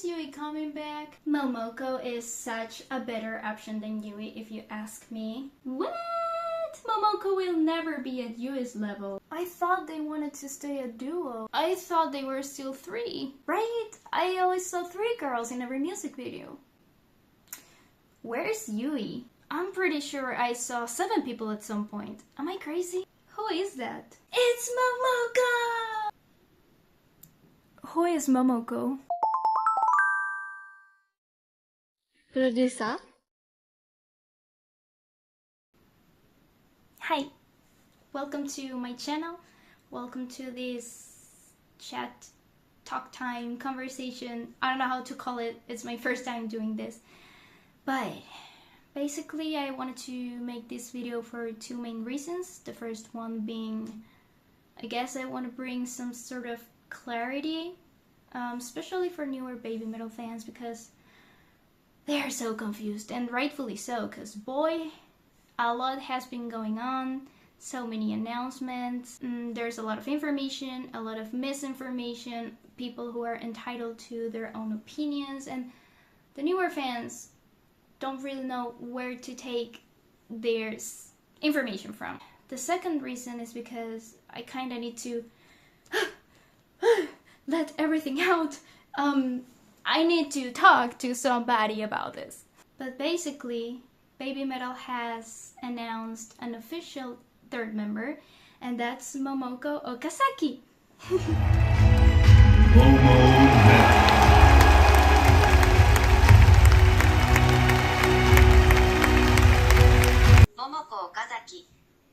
is Yui coming back? Momoko is such a better option than Yui if you ask me. What? Momoko will never be at Yui's level. I thought they wanted to stay a duo. I thought they were still 3. Right? I always saw 3 girls in every music video. Where's Yui? I'm pretty sure I saw 7 people at some point. Am I crazy? Who is that? It's Momoko! Who is Momoko? Producer? Hi! Welcome to my channel. Welcome to this chat, talk time, conversation. I don't know how to call it. It's my first time doing this. But basically I wanted to make this video for 2 main reasons. The first one being, I guess I want to bring some sort of clarity, especially for newer BABYMETAL fans, because they are so confused, and rightfully so, because boy, a lot has been going on, so many announcements, there's a lot of information, a lot of misinformation, people who are entitled to their own opinions, and the newer fans don't really know where to take their information from. The second reason is because I kind of need to let everything out. I need to talk to somebody about this. But basically, BABYMETAL has announced an official 3rd member, and that's Momoko Okazaki.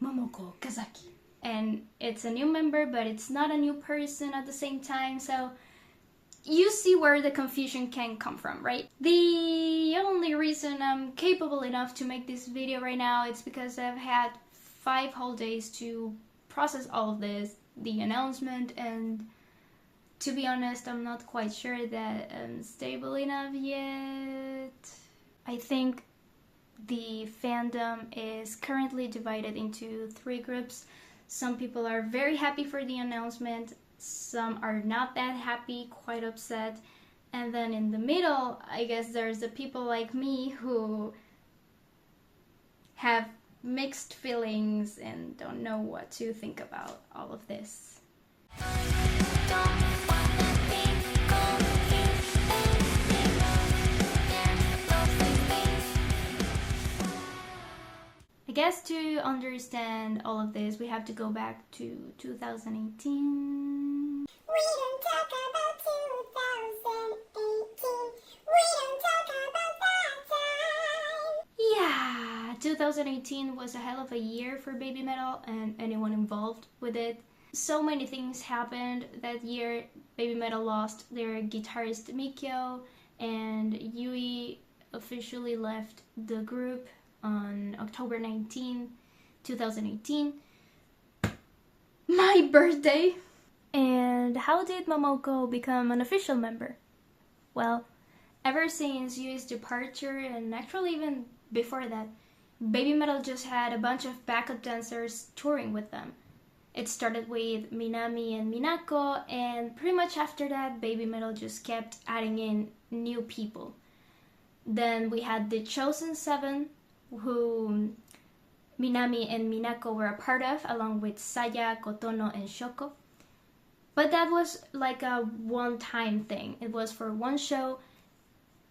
Momoko Okazaki. And it's a new member, but it's not a new person at the same time, so you see where the confusion can come from, right? The only reason I'm capable enough to make this video right now is because I've had 5 whole days to process all of this, the announcement, and to be honest, I'm not quite sure that I'm stable enough yet. I think the fandom is currently divided into 3 groups. Some people are very happy for the announcement, some are not that happy, quite upset, and then in the middle, I guess there's the people like me who have mixed feelings and don't know what to think about all of this. I guess to understand all of this, we have to go back to 2018. We don't talk about 2018. We don't talk about that time. Yeah, 2018 was a hell of a year for BABYMETAL and anyone involved with it. So many things happened that year. BABYMETAL lost their guitarist Mikyo, and Yui officially left the group on October 19, 2018. My birthday! And how did Momoko become an official member? Well, ever since Yui's departure, and actually even before that, BABYMETAL just had a bunch of backup dancers touring with them. It started with Minami and Minako, and pretty much after that, BABYMETAL just kept adding in new people. Then we had the Chosen 7, who Minami and Minako were a part of, along with Saya, Kotono, and Shoko. But that was like a one-time thing. It was for one show.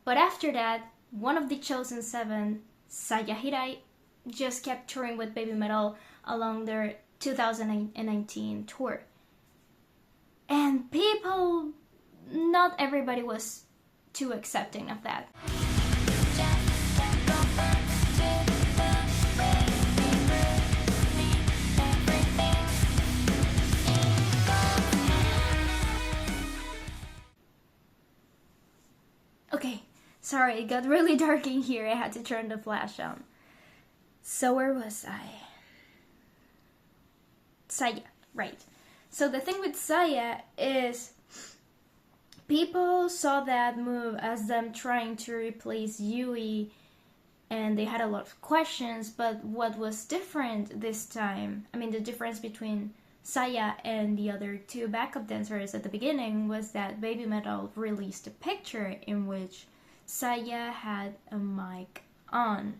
But after that, one of the Chosen 7, Saya Hirai, just kept touring with BABYMETAL along their 2019 tour. And people, not everybody was too accepting of that. Okay, sorry, it got really dark in here. I had to turn the flash on. So where was I? Saya, right. So the thing with Saya is people saw that move as them trying to replace Yui, and they had a lot of questions, but what was different this time, I mean the difference between Saya and the other two backup dancers at the beginning was that BABYMETAL released a picture in which Saya had a mic on.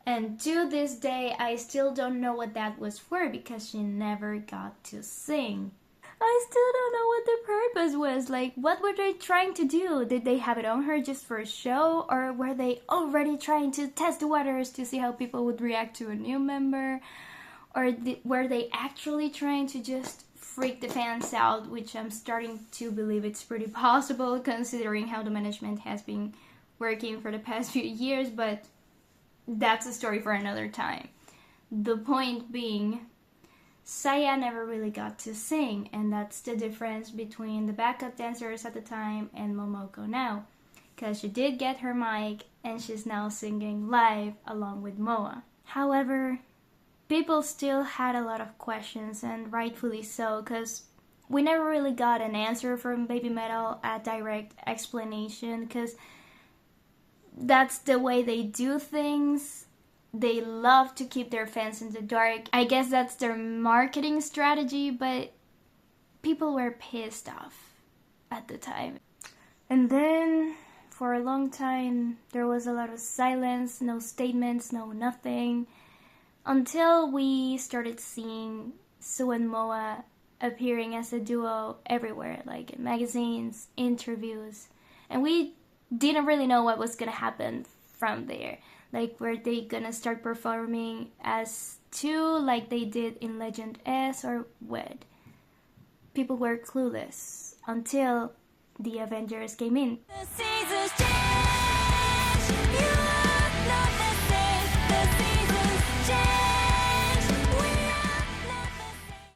And to this day, I still don't know what that was for because she never got to sing. I still don't know what the purpose was. Like, what were they trying to do? Did they have it on her just for a show? Or were they already trying to test the waters to see how people would react to a new member? Or were they actually trying to just freak the fans out? Which I'm starting to believe it's pretty possible considering how the management has been working for the past few years. But that's a story for another time. The point being, Saya never really got to sing, and that's the difference between the backup dancers at the time and Momoko now. Because she did get her mic, and she's now singing live along with Moa. However, people still had a lot of questions, and rightfully so, because we never really got an answer from BABYMETAL, a direct explanation, because that's the way they do things. They love to keep their fans in the dark. I guess that's their marketing strategy, but people were pissed off at the time. And then, for a long time, there was a lot of silence, no statements, no nothing, until we started seeing Sue and Moa appearing as a duo everywhere, like in magazines, interviews, and we didn't really know what was gonna happen from there. Like, were they gonna start performing as two like they did in Legend S, or what? People were clueless until the Avengers came in.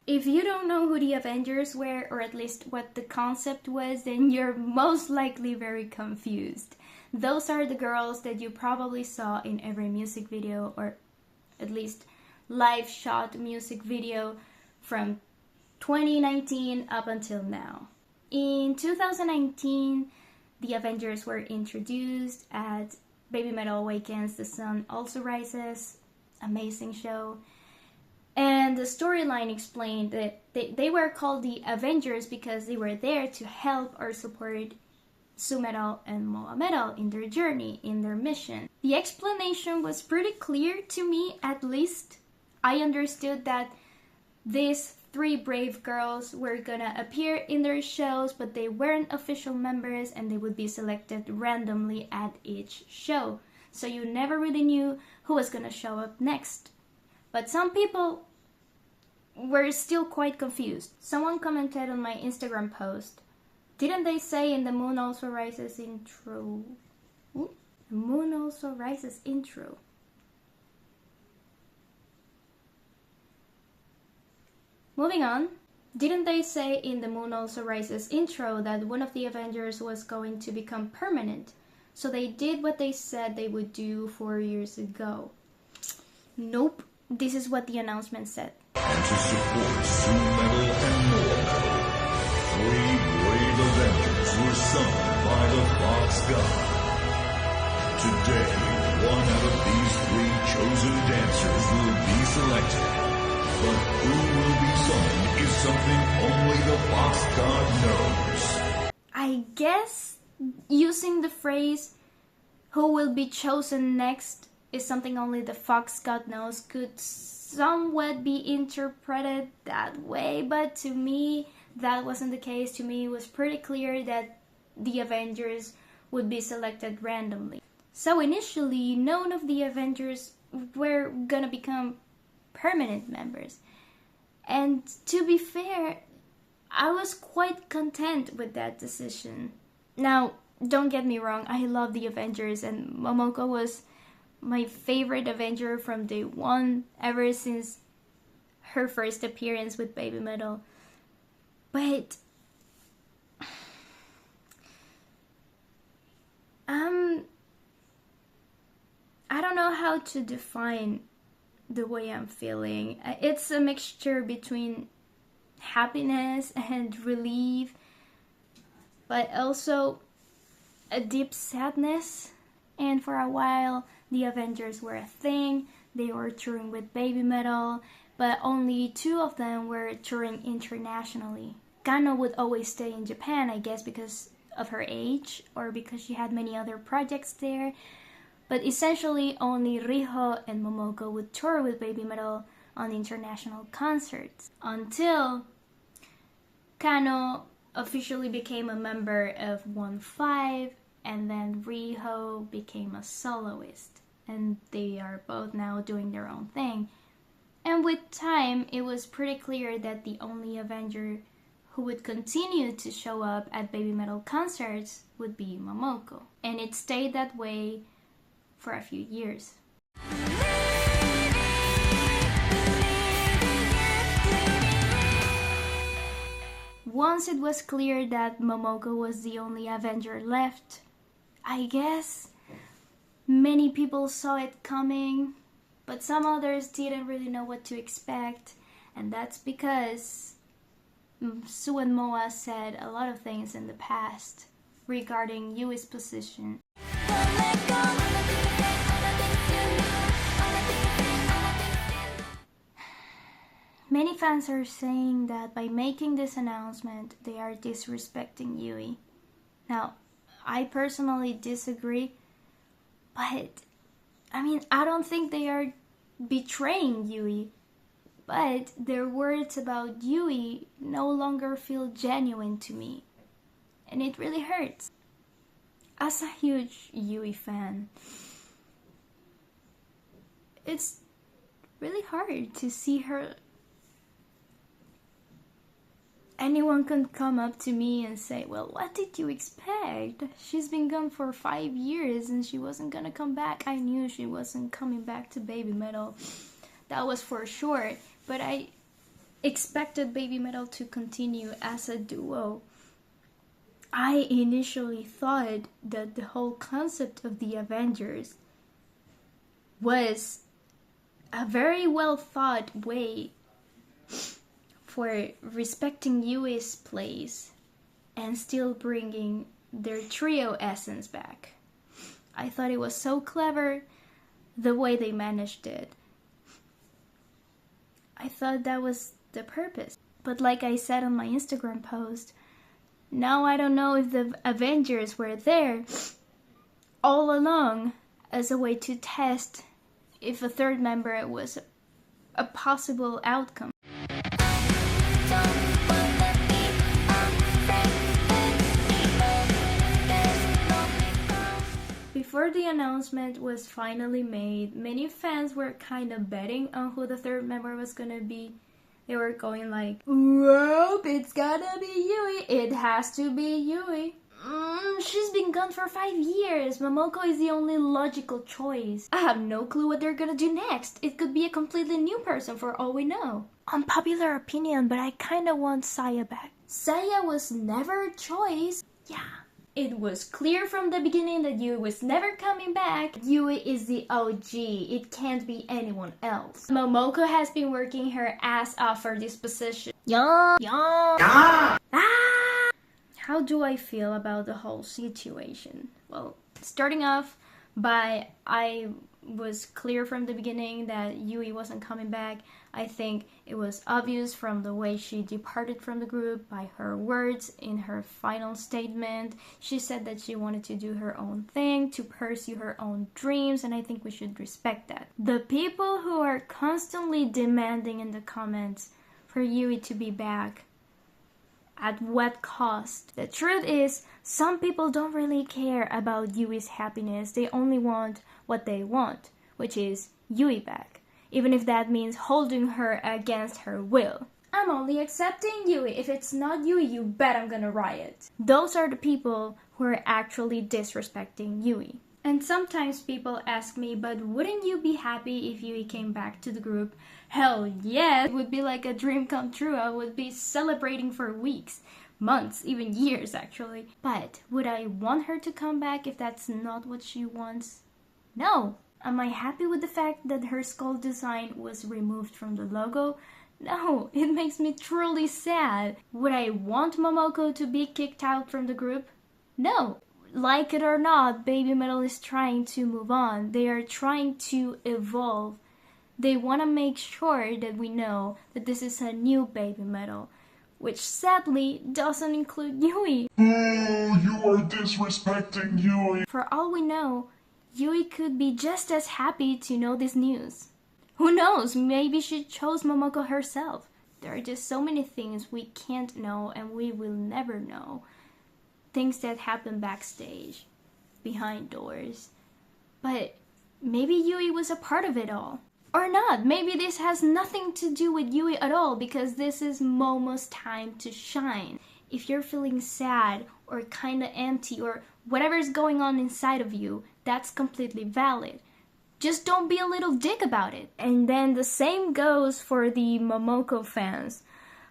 If you don't know who the Avengers were, or at least what the concept was, then you're most likely very confused. Those are the girls that you probably saw in every music video, or at least live shot music video from 2019 up until now. In 2019, the Avengers were introduced at BABYMETAL Awakens, The Sun Also Rises, amazing show. And the storyline explained that they were called the Avengers because they were there to help or support YUIMETAL and MOMOMETAL in their journey, in their mission. The explanation was pretty clear to me, at least. I understood that these three brave girls were gonna appear in their shows, but they weren't official members and they would be selected randomly at each show. So you never really knew who was gonna show up next. But some people were still quite confused. Someone commented on my Instagram post, didn't they say in the Moon Also Rises intro? Ooh, the Moon Also Rises intro. Moving on. Didn't they say in the Moon Also Rises intro that one of the Avengers was going to become permanent? So they did what they said they would do 4 years ago. Nope. This is what the announcement said. And to support YUIMETAL and MOMOMETAL, 3 brave Avengers were summoned by the Fox God. Today, one out of these 3 chosen dancers will be selected. But who will be summoned is something only the Fox God knows. I guess using the phrase, who will be chosen next, is something only the Fox God knows, could somewhat be interpreted that way, but to me that wasn't the case. To me it was pretty clear that the Avengers would be selected randomly. So initially none of the Avengers were gonna become permanent members, and to be fair, I was quite content with that decision. Now don't get me wrong, I love the Avengers, and Momoko was my favorite Avenger from day one, ever since her first appearance with BABYMETAL. But I don't know how to define the way I'm feeling. It's a mixture between happiness and relief, but also a deep sadness. And for a while, the Avengers were a thing. They were touring with BABYMETAL, but only 2 of them were touring internationally. Kano would always stay in Japan, I guess because of her age or because she had many other projects there. But essentially, only Riho and Momoko would tour with BABYMETAL on international concerts until Kano officially became a member of 1-5, and then Riho became a soloist, and they are both now doing their own thing. And with time, it was pretty clear that the only Avenger who would continue to show up at BABYMETAL concerts would be Momoko, and it stayed that way for a few years. Once it was clear that Momoko was the only Avenger left, I guess many people saw it coming, but some others didn't really know what to expect, and that's because Sue and Moa said a lot of things in the past regarding Yui's position. Many fans are saying that by making this announcement, they are disrespecting Yui. Now, I personally disagree, but I don't think they are betraying Yui, but their words about Yui no longer feel genuine to me, and it really hurts. As a huge Yui fan, it's really hard to see her. Anyone can come up to me and say, well, what did you expect? She's been gone for 5 years and she wasn't gonna come back. I knew she wasn't coming back to BABYMETAL. That was for sure. But I expected BABYMETAL to continue as a duo. I initially thought that the whole concept of the Avengers was a very well thought way for respecting Yui's place and still bringing their trio essence back. I thought it was so clever the way they managed it. I thought that was the purpose. But like I said on my Instagram post, now I don't know if the Avengers were there all along as a way to test if a third member was a possible outcome. Before the announcement was finally made, many fans were kind of betting on who the third member was gonna be. They were going like, well, it's gotta be Yui. It has to be Yui. She's been gone for 5 years. Momoko is the only logical choice. I have no clue what they're gonna do next. It could be a completely new person for all we know. Unpopular opinion, but I kinda want Saya back. Saya was never a choice. Yeah. It was clear from the beginning that Yui was never coming back. Yui is the OG. It can't be anyone else. Momoko has been working her ass off for this position. Yeah. How do I feel about the whole situation? Well, starting off by I was clear from the beginning that Yui wasn't coming back. I think it was obvious from the way she departed from the group, by her words in her final statement. She said that she wanted to do her own thing, to pursue her own dreams, and I think we should respect that. The people who are constantly demanding in the comments for Yui to be back, at what cost? The truth is, some people don't really care about Yui's happiness. They only want what they want, which is Yui back, even if that means holding her against her will. I'm only accepting Yui. If it's not Yui, you bet I'm gonna riot. Those are the people who are actually disrespecting Yui. And sometimes people ask me, but wouldn't you be happy if Yui came back to the group? Hell yeah, it would be like a dream come true. I would be celebrating for weeks, months, even years actually. But would I want her to come back if that's not what she wants? No. Am I happy with the fact that her skull design was removed from the logo? No, it makes me truly sad. Would I want Momoko to be kicked out from the group? No. Like it or not, BABYMETAL is trying to move on. They are trying to evolve They want to make sure that we know that this is a new BABYMETAL, which sadly doesn't include Yui. Boo! You are disrespecting Yui! For all we know, Yui could be just as happy to know this news. Who knows, maybe she chose Momoko herself. There are just so many things we can't know and we will never know. Things that happen backstage, behind doors. But maybe Yui was a part of it all. Or not, maybe this has nothing to do with Yui at all because this is Momo's time to shine. If you're feeling sad or kinda empty or whatever is going on inside of you, that's completely valid. Just don't be a little dick about it. And then the same goes for the Momoko fans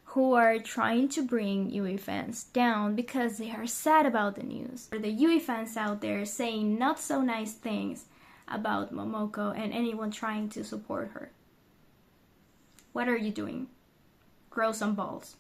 who are trying to bring Yui fans down because they are sad about the news. Or the Yui fans out there saying not so nice things about Momoko and anyone trying to support her. What are you doing? Grow some balls.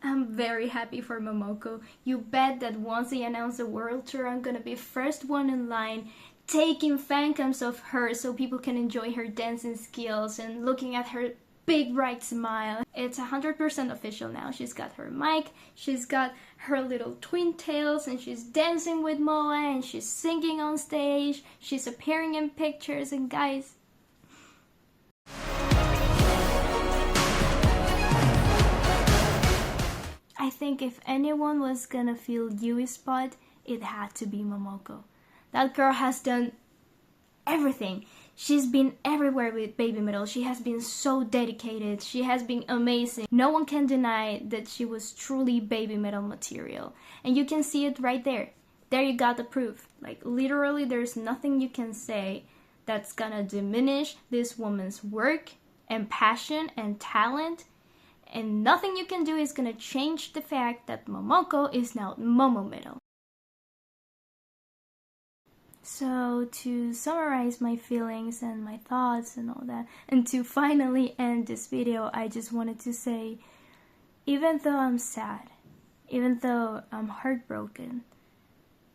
I'm very happy for Momoko. You bet that once they announce the world tour, I'm gonna be first one in line taking fancams of her so people can enjoy her dancing skills and looking at her big bright smile. It's 100% official now. She's got her mic, she's got her little twin tails, and she's dancing with Moa, and she's singing on stage, she's appearing in pictures, and guys, I think if anyone was gonna fill Yui's spot, it had to be Momoko. That girl has done everything. She's been everywhere with BABYMETAL. She has been so dedicated. She has been amazing. No one can deny that she was truly BABYMETAL material. And you can see it right there. There you got the proof. Like literally there's nothing you can say that's gonna diminish this woman's work and passion and talent. And nothing you can do is gonna change the fact that Momoko is now MOMOMETAL. So to summarize my feelings and my thoughts and all that, and to finally end this video, I just wanted to say, even though I'm sad, even though I'm heartbroken,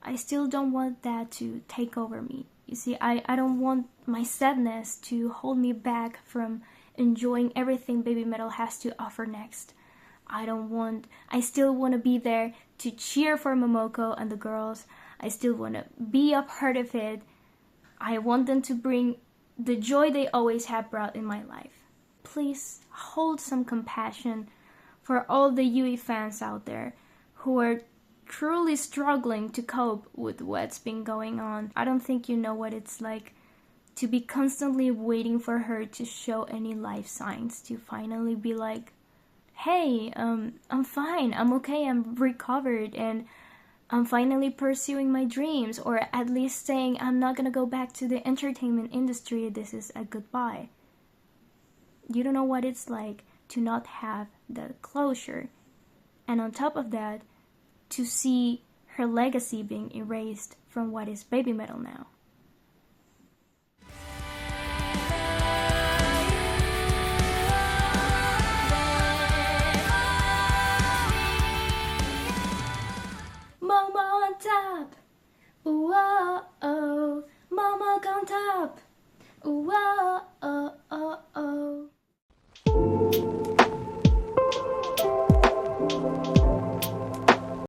I still don't want that to take over me. You see, I don't want my sadness to hold me back from enjoying everything BABYMETAL has to offer next. I still want to be there to cheer for Momoko and the girls. I still want to be a part of it. I want them to bring the joy they always have brought in my life. Please hold some compassion for all the Yui fans out there who are truly struggling to cope with what's been going on. I don't think you know what it's like to be constantly waiting for her to show any life signs, to finally be like, hey, I'm fine, I'm okay, I'm recovered, and I'm finally pursuing my dreams, or at least saying I'm not gonna go back to the entertainment industry, this is a goodbye. You don't know what it's like to not have that closure. And on top of that, to see her legacy being erased from what is BABYMETAL now. Momo on top, ooh oh oh, Momo on top, ooh oh oh